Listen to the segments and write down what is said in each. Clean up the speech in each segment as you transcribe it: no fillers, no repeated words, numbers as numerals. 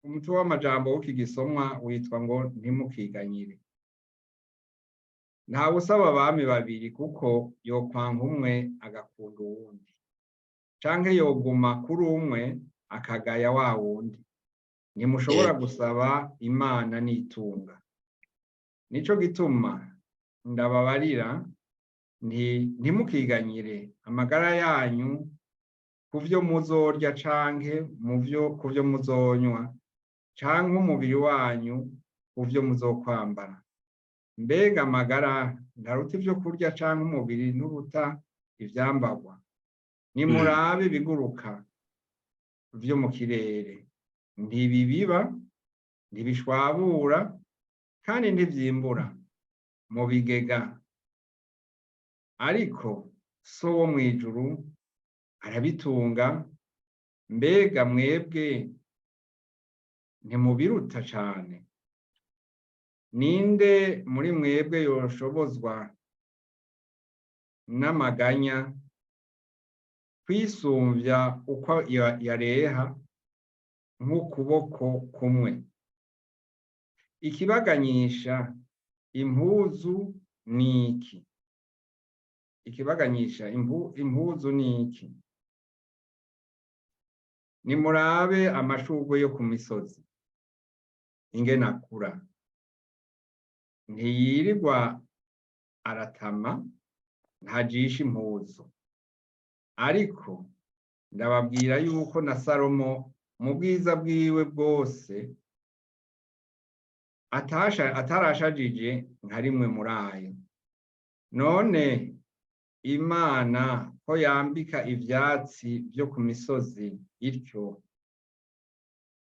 umutwe w'amajambo w'iki gisomwa witwa ngo ntimukiganyire. Ntawe usaba abami babiri kuko yokwanga umwe agakunda uwundi, canke yoguma kuri umwe akagaya wa wundi. Ntimushobora gusaba Imana n'itunga. Nico gituma ndababarira ntimukiganyire amagara yanyu kuvyo muzorya canke kuvyo muzonywa, canke umubiri wanyu kuvyo muzokwambara. Mbega amagara ntaruta ivyo kurya canke umubiri nturuta ivyambarwa? Nimurabe ibiguruka vyo mu kirere, ntibibiba, ntibishwabura, kandi ntivyimbura mu bigega, ariko So wo mw'ijuru arabitunga. Mbega mwebwe ntimubiruta cane? Ninde muri mwebwe yoshobozwa n'amaganya kwisumvya uko yareha nk'ukuboko kumwe? Ikibaganyisha impuzu niki? Ikibaganyisha impuzu niki? Nimurabe amashurwe yo ku misozi ingene akura, ntiyirirwa aratama, ntajisha impuzu. Ariko ndababwira yuko na Salomo mu bwiza bwiwe bwose atarashajije nka rimwe muri ayo. None Imana ko yambika ivyatsi vyo ku misozi ityo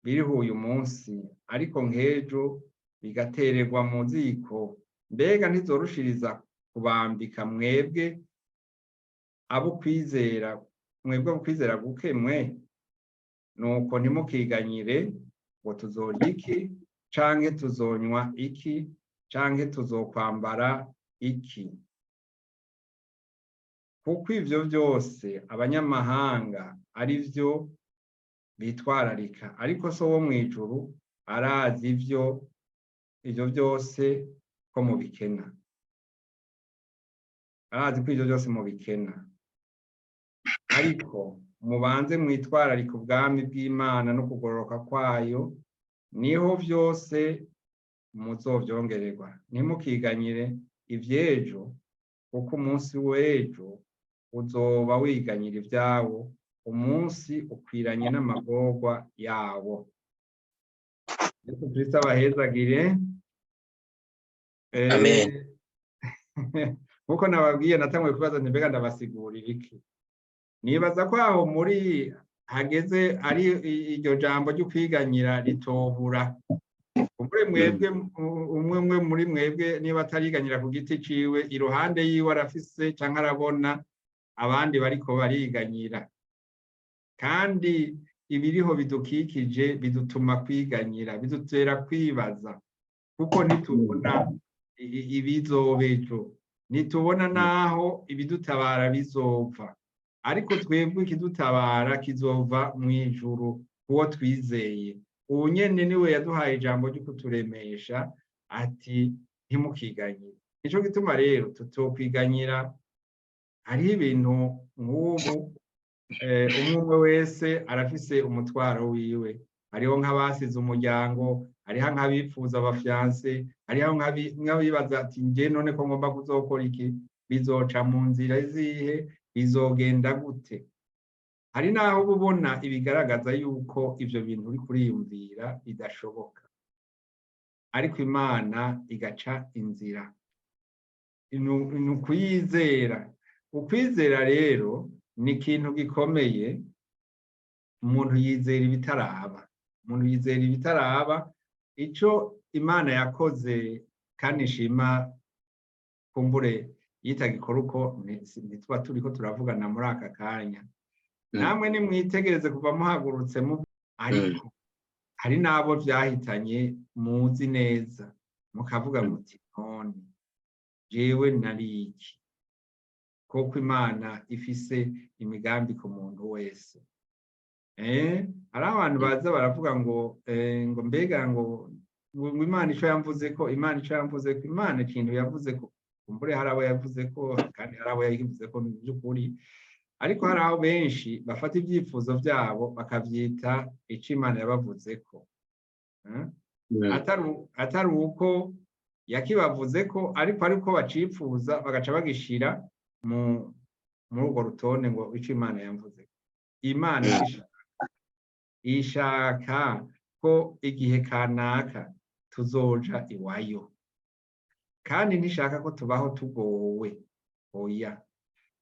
biriho uyu munsi, ariko nk'ejo bigatererwa mu ziko, mbega ntizorushiriza kubambika mwebwe abo kwizera guke mwe? Nuko ntimukiganyire ngo tuzorya iki, canke tuzonywa iki, canke tuzokwambara iki. Kuko ivyo vyose abanyamahanga ari vyo bitwararika, ariko So wo mw'ijuru arazi ivyo vyose ko mubikena. Arazi ko ivyo vyose mubikena. Ariko mubanze mwitwararika ubwami bw'Imana no kugororoka kwayo, niho vyose muzovyongererwa. Ntimukiganyire ivy'ejo, kuko umunsi w'ejo uzoba wiganyira ivyawo, umunsi ukwiranye n'amagorwa yawo. Yesu Kristo abahezagire. Amen. Nkuko nababwiye natanguye kubaza nti mbega ndabasigurira iki? Nibaza ko aho muri hageze ari iryo jambo ryo kwiganyira ritobura. Umwe muri mwebwe niba atariganyira ku giti ciwe, iruhande yiwe arafise canke arabona abandi bariko bariganyira. Kandi ibiriho bidukikije bidutuma kwiganyira, bidutera kwibaza, kuko ntitubona ibizobejo, ntitubona naho ibidutabara bizova. Ariko twebwe ikidutabara kizova mw'ijuru kuwo twizeye. Ubu nyene niwe yaduhaye ijambo ryo kuturemesha ati ntimukiganyire. Nico gituma rero tutokwiganyira. Hariho ibintu nk'ubu umwe wese arafise umutwaro wiwe. Hariho nk'abasize umuryango, hariho nk'abifuza abafiance, hariho nk'abibaza ati nje none ko ngomba kuzokora iki, bizoca mu nzira zihe, bizogenda gute? Hari naho ubona ibigaragaza yuko ivyo bintu uri kuriyumvira bidashoboka, ariko Imana igaca inzira. Ni ukuyizera. Ukwizera rero ni ikintu gikomeye. Umuntu yizera ibitaraba. Umuntu yizera ibitaraba. Ico Imana yakoze kandi nshima kumbure yitagikora uko ntituba turiko turavugana muri aka kanya. Namwe nimwitegereze kuva muhagurutse ariko hari n'abo vyahitanye muzi neza, mukavuga muti none jewe nari iki? Koko Imana ifise imigambi ku muntu wese. hari abantu baza baravuga ngo mbega ngo Imana ico yamvuze ko Imana ikintu yavuze ko kumbure hari abo yavuze ko kandi hari abo yavuze ko mu by'ukuri, ariko hari aho benshi bafata ibyifuzo byabo bakavyita ico Imana yabavuze ko, atari uko yakibavuze ko, ariko bacipfuza bagaca bagishira muri urwo rutonde ngo ico Imana yamvuze. Imana ishaka ko igihe kanaka tuzoja iwayo, kandi ntishaka ko tubaho tugowe, oya,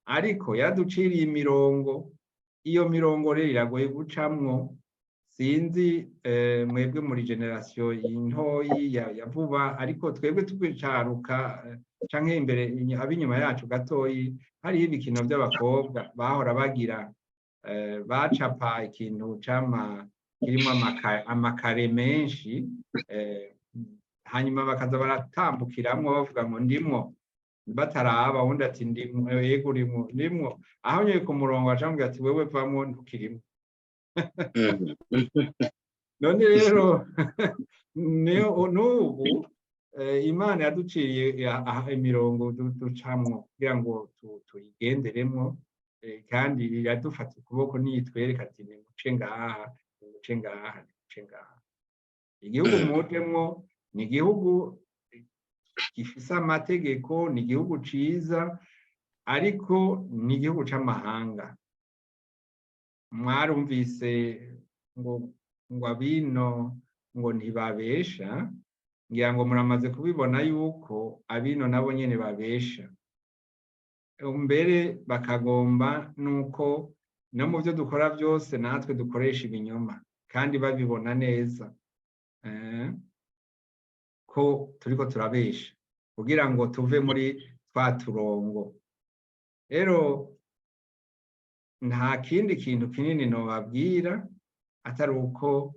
ariko yaduciriye imirongo. Iyo mirongo rero iragoye gucamwo. Sinzi mwebwe muri generation ntoyi ya vuba, ariko twebwe twicaruka canke imbere abinyuma yacu gatoyi, hariho ibikino by'abakobwa bahora bagira, bacapa ikintu kirimo amakare menshi, hanyuma bakaza baratambukiramwo bavuga ngo ndimwo, bataraba undi ati ndimwo, yego ndimwo, aho nyeye ku murongo acambwira ati wewe vamwo ntukirimwo. None rero n'ubu Imana yaduciriye imirongo ducamwo kugira ngo tuyigenderemwo, kandi iradufata ukuboko niyitwereka ati nimuce ngaha, nimuce ngaha, nimuce ngaha. Igihugu mujemwo ni igihugu gifise amategeko, ni igihugu ciza, ariko ni igihugu c'amahanga. Mwarumvise ngo abino ngo ntibabesha, ngira ngo muramaze kubibona yuko abino nabo nyene babesha, mbere bakagomba nuko no mu byo dukora byose natwe dukoresha ibinyoma, kandi babibona neza ko turiko turabesha kugira ngo tuve muri twa turongo. Rero nta kindi kintu kinini nobabwira atari uko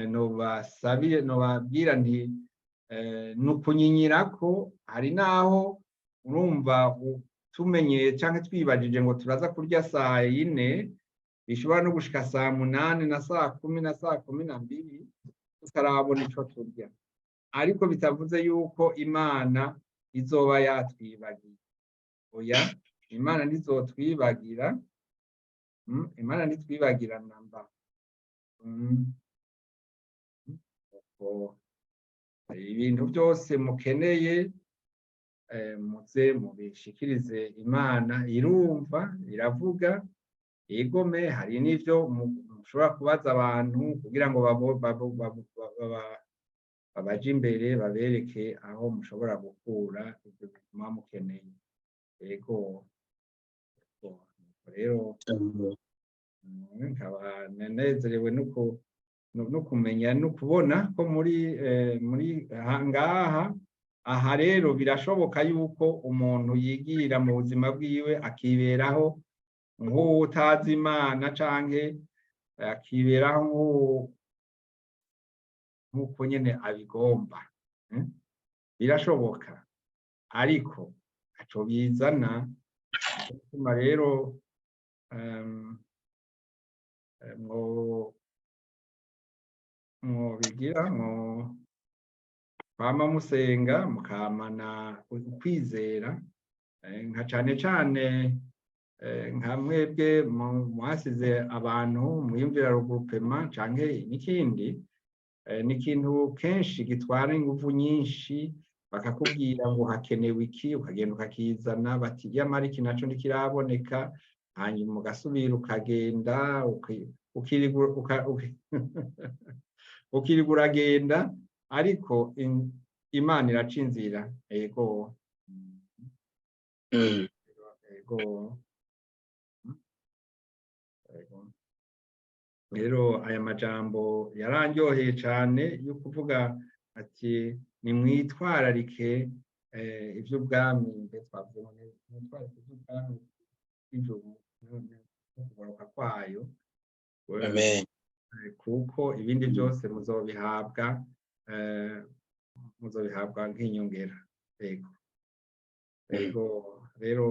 nobabwira nti nukunyinyirako. Hari naho urumva tumenye canke twibajije ngo turaza kurya saa 4, bishobora no gushika saa 8 na saa 10 na saa 12 tutarabona ico turya, ariko bitavuze yuko Imana izoba yatwibagiye. Oya, Imana ntizotwibagira. Imana ntitwibagira namba. Ibintu byose mukeneye muze mubishikirize Imana, irumva, iravuga. Egome, hari n'ivyo mushobora kubaza abantu kugira ngo babaje imbere, babereke aho mushobora gukura ivyo bituma mukeneye. Ego rero nkaba nezerewe no kumenya no kubona ko muri ngaha aha rero birashoboka yuko umuntu yigira mu buzima bwiwe akiberaho nk'utazi Imana, canke akiberaho nk'uko nyene abigomba. Birashoboka, ariko aco bizana bituma rero mwobigira kwama musenga, mukamana ukwizera, nka cane nka mwebwe mwasize abantu mwiyumvira regroupement canke n'ikindi, ni ikintu kenshi gitwara inguvu nyinshi. Bakakubwira ngo hakenewe iki, ukagenda ukakizana, bati yamara iki naco ntikiraboneka, hanyuma ugasubira ukagenda ukirigura uragenda, ariko Imana iraca inzira. Ego rero aya majambo yarandyoheye cane yo kuvuga ati nimwitwararike ivy'ubwami, mwitwararike ivy'ubwami bw'ijuru no kugaruka kwayo, kuko ibindi byose muzobihabwa nk'inyongera. Ego rero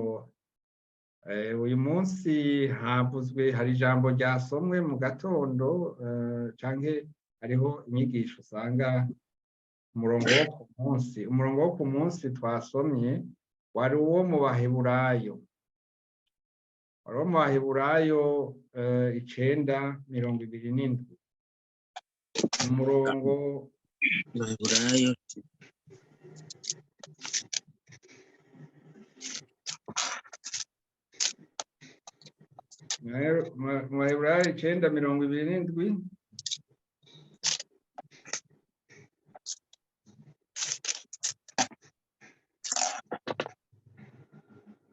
uyu munsi havuzwe hari ijambo ryasomwe mu gatondo canke hariho inyigisho usanga umurongo wo ku munsi twasomye wari uwo mu Baheburayo 9:27 umurongo Baheburayo Baheburayo 9:27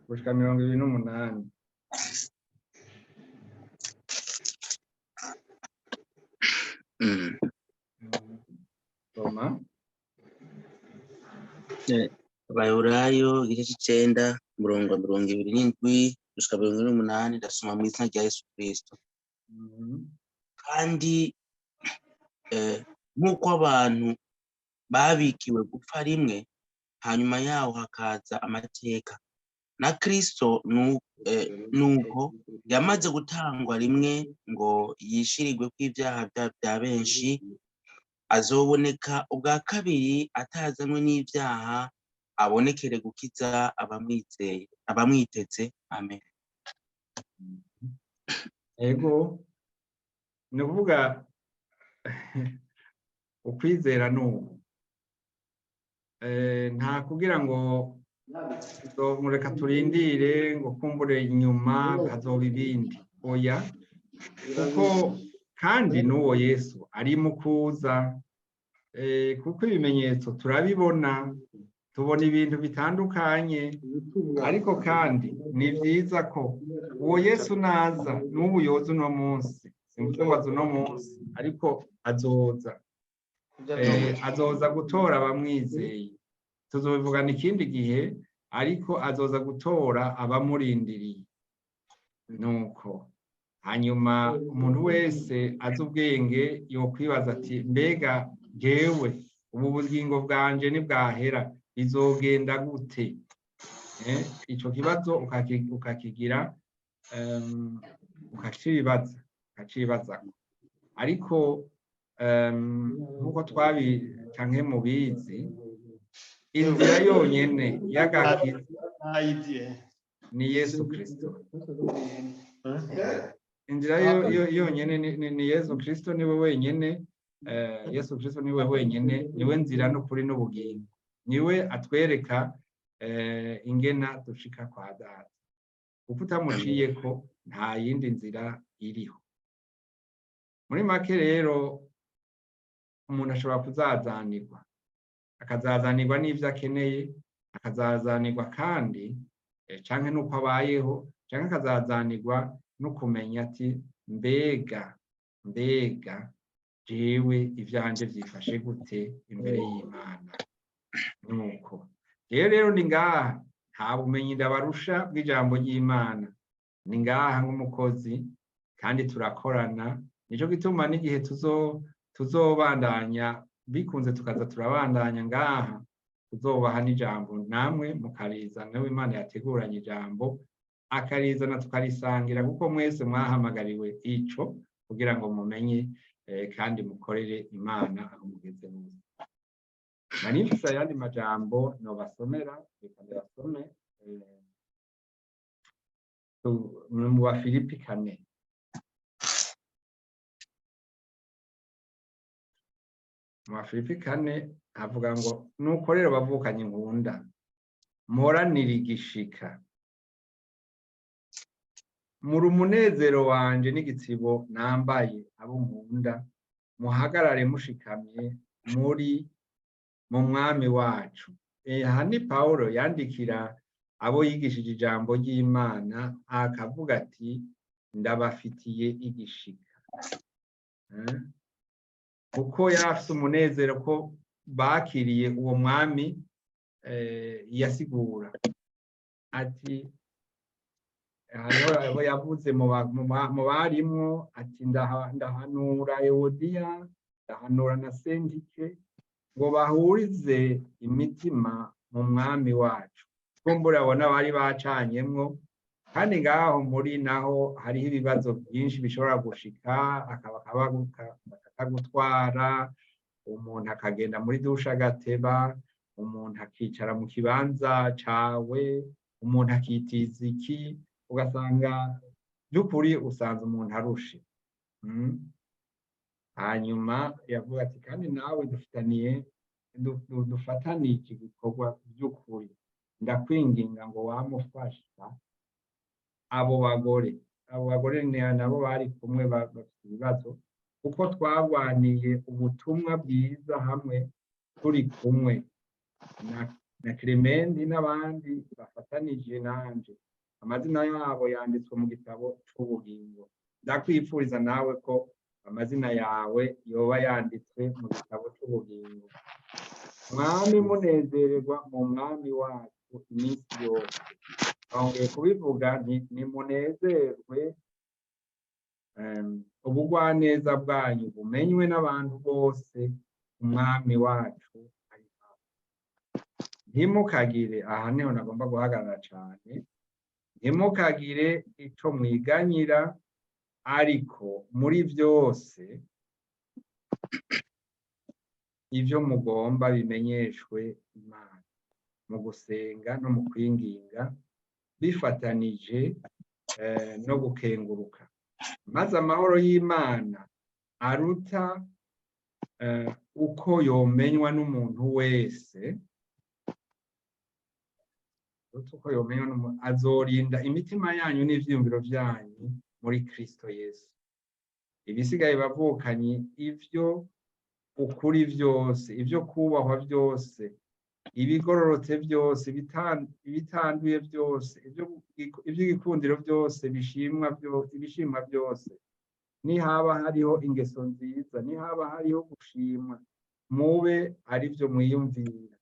gushika 28. Toma. Baheburayo igice c'icenda umurongo wa 27 gushika 28 ndasoma mu izina rya Yesu Kristo. Kandi nk'uko abantu babikiwe gupfa rimwe hanyuma yaho hakaza amateka, na Kristo nuko yamaze gutangwa rimwe ngo yishirirwe kw'ivyaha bya benshi, azoboneka ubwa kabiri atazanywe n'ivyaha, abonekere gukiza abamwiteze. Amen. Ego ni ukuvuga ukwizera n'ubu nta kugira ngo mureka turindire ngo kumbure inyuma hazoba ibindi, oya, kuko kandi n'uwo Yesu ari mu kuza, kuko ibimenyetso turabibona, tubona ibintu bitandukanye, ariko kandi ni vyiza ko uwo Yesu naza n'ubu yoza uno munsi, simvuze ngo aza uno munsi, ariko azoza gutora abamwizeye. Tuzobivugana ikindi gihe, ariko azoza gutora abamurindiriye. Nuko hanyuma umuntu wese azi ubwenge yokwibaza ati mbega jewe ubu bugingo bwanje nibwahera bizogenda gute? Ico kibazo ukakigira ukacibaza, ariko nkuko canke mubizi, inzira yonyene y'agakiza ni Yesu Kristo. Inzira yonyene ni Yesu Kristo, niwe wenyene. Yesu Kristo niwe wenyene, niwe nzira n'ukuri n'ubugingo, niwe atwereka ingena dushika kwa Data, kuko utamuciyeko nta yindi nzira iriho. Muri make rero umuntu ashobora kuzazanirwa, akazazanirwa n'ivyo akeneye, akazazanirwa kandi canke nuko abayeho, canke akazazanirwa no kumenya ati mbega jewe ivyanje vyifashe gute imbere y'Imana. Nuko rero ni ngaha nta bumenyi ndabarusha bw'ijambo ry'Imana, ni ngaha nk'umukozi, kandi turakorana. Nico gituma n'igihe tuzobandanya bikunze tukaza turabandanya ngaha, tuzobaha n'ijambo namwe mukarizana, nawe Imana yateguranye ijambo akarizana tukarisangira, kuko mwese mwahamagariwe ico kugira ngo mumenye kandi mukorere Imana aho mugeze neza. Nanifise ayandi majambo nobasomera, reka ndabasome mu Bafilipi 4. Mu Bafilipi 4 havuga ngo nuko rero bavukanye inkunda, muhoranire igishika, muri umunezero wanje n'igitsibo nambaye abo nkunda, muhagarare mushikamye mu mwami wacu. Aha ni Pawulo yandikira abo yigishije ijambo ry'Imana, akavuga ati ndabafitiye igishika, kuko yarafise umunezero ko bakiriye uwo mwami. Yasigura ati hariho yavuze mu barimwo ati ndahanura Ewodiya, ndahanura na Sentike ngo bahurize imitima mu mwami wacu. Kumbura abona bari bacanyemwo, kandi ngaho muri naho hariho ibibazo byinshi bishobora gushika, akagutwara, umuntu akagenda muri dushe agateba, umuntu akicara mu kibanza cawe, umuntu akitiza iki, ugasanga by'ukuri usanze umuntu arushe. Hanyuma yavuga ati kandi nawe dufataniye iki gikorwa by'ukuri, ndakwinginga ngo wamufasha abo bagore nabo bari kumwe bafite ibibazo, kuko twagwaniye ubutumwa bwiza hamwe turi kumwe na Clemendi n'abandi bafatanije nanje, amazina yabo yanditswe mu gitabo c'ubugingo. Ndakwifuriza nawe ko amazina yawe yoba yanditswe mu gitabo c'ubugingo. Mwami munezererwa mu mwami wacu iminsi yose. Twongeye kubivuga nimunezerwe, ubugwaneza bwanyu bumenywe n'abantu bose, umwami wacu ari hafi. Ntimukagire, aha niho nagomba guhagarara cyane, ntimukagire ico mwiganyira, ariko muri byose ivyo mugomba bimenyeshwe Imana mu gusenga no mu kwinginga, bifatanije no gukenguruka, maze amahoro y'Imana aruta uko yomenywa n'umuntu wese, azorinda imitima yanyu n'ivyiyumviro vyanyu muri Kristo Yesu. Ibisigaye bavukanye, ivyo ukuri vyose, ivyo kubahwa vyose, ibigororotse byose, ibitanduye byose, iby'igikundiro byose, ibishimwa byose, nihaba hariho ingeso nziza, nihaba hariho gushimwa, mube ari byo mwiyumvira.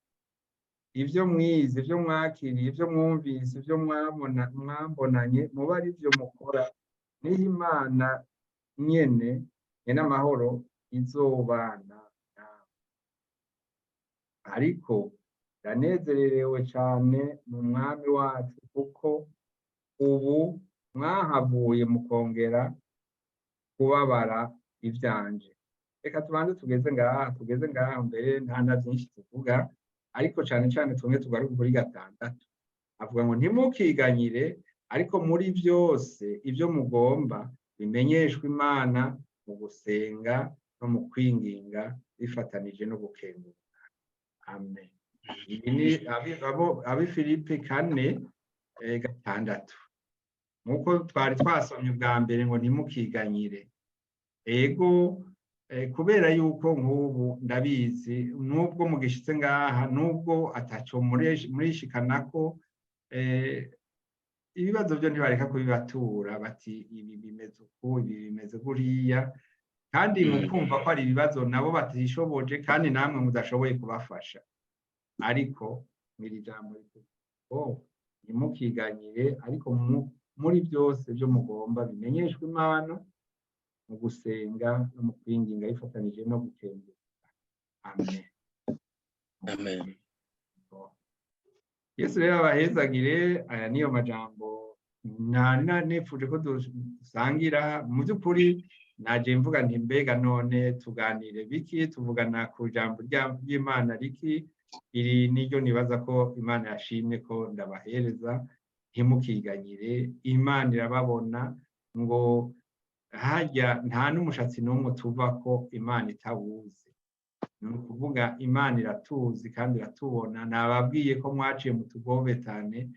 Ibyo mwize, ibyo mwakiriye, ibyo mwumvise, ibyo mwambonanye, mube ari byo mukora, niho Imana nyene n'amahoro izobana nawe. Ariko ndanezererewe cyane mu mwami wacu, kuko ubu mwahavuye mukongera kubabara ivyanje. Reka tubanze tugeze ngaha mbere, nta byinshi tuvuga, ariko cyane cyane tumwe tugaruka kuri 6. Avuga ngo ntimukiganyire, ariko muri byose ibyo mugomba bimenyeshwe Imana mu gusenga no mu kwinginga, bifatanije no gukenguruka. Amen. Ibi ni Abifilipi 4:6, nk'uko twari twasomye ubwa mbere ngo ntimukiganyire. Ego, kubera yuko nk'ubu ndabizi, nubwo mugishitse ngaha, nubwo ataco murishikanako, ibibazo byo ntibareka kubibatura, bati ibi bimeze uku, ibi bimeze guriya, kandi mukumva ko ari ibibazo nabo batishoboje kandi namwe mudashoboye kubafasha. Ariko mwiri jambo ntimukiganyire, ariko muri byose byo mugomba bimenyeshwe Imana mu gusenga no mu kwinginga, bifatanije no gukenguruka. Amen. Amen. Yesu rero abahezagire. Aya niyo majambo nifuje ko dusangira. Mu by'ukuri naje mvuga nti mbega none tuganire biki, tuvugana ku jambo ry'Imana riki. Iri niryo nibaza ko Imana yashimye ko ndabahereza. Ntimukiganyire, Imana irababona, ngo hajya nta n'umushatsi n'umwe tuva ko Imana itawuzi. Ni ukuvuga Imana iratuzi kandi iratubona. Nababwiye ko mwaciye mu tugobetane,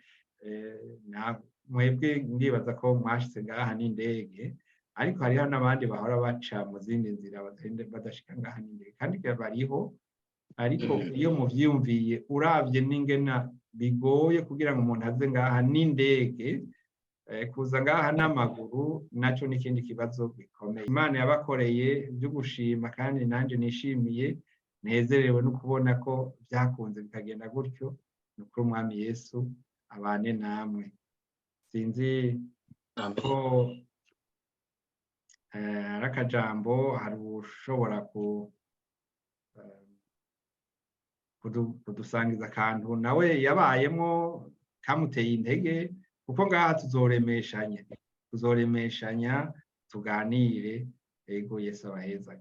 mwebwe ndibaza ko mwashitse ngaha n'indege, ariko hariho n'abandi bahora baca mu zindi nzira badashika ngaha n'indege, kandi bariho. Ariko iyo muvyiyumviye, uravye n'ingena bigoye kugira ngo umuntu aze ngaha n'indege, kuza ngaha n'amaguru naco n'ikindi kibazo gikomeye. Imana yabakoreye byo gushima, kandi nanje nishimiye, nezerewe no kubona ko byakunze bikagenda gutyo. Ni ukuri Umwami Yesu abane namwe. Sinzi ko ari akajambo, hari ushobora kudusangiza akantu nawe yabayemo kamuteye intege, kuko ngaha tuzoremeshanya tuganire. Ego Yesu abaheza.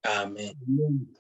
Amen. Amen.